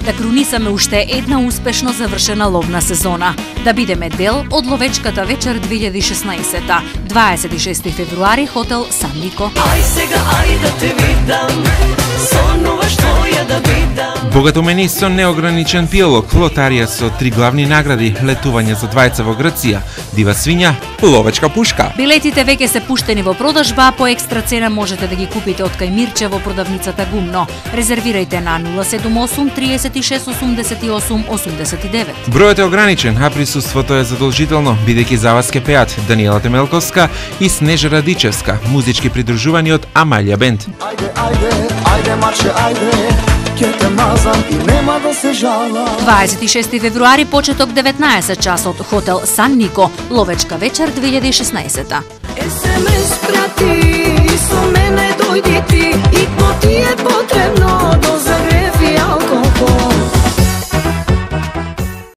да крунисаме уште една успешно завршена ловна сезона, да бидеме дел од ловечката вечер 2016. 26 февруари, хотел Сан Нико. Ај сега, ај да те видам, сонува што ја да видам. Богато мени со неограничен пијалок, лотарија со 3 главни награди, летување за двајца во Грција, дива свиња, ловечка пушка. Билетите веќе се пуштени во продажба, по екстра цена можете да ги купите од кај Мирче во продавницата Гумно. Резервирајте на 078 36 88 89. Бројот е ограничен, а присуството е задолжително, бидејќи за вас ке пеат Даниела Темелковска и Снежа Радичевска, музички придружувани од Амалија Бенд. Ајде, ајде, ајде, марше, ајде, ке те мазам и нема да се жала. 26 февруари, почеток 19 часот, хотел Сан Нико, ловечка вечер 2016. СМС прати, со мене дојди ти, и то ти е потребно до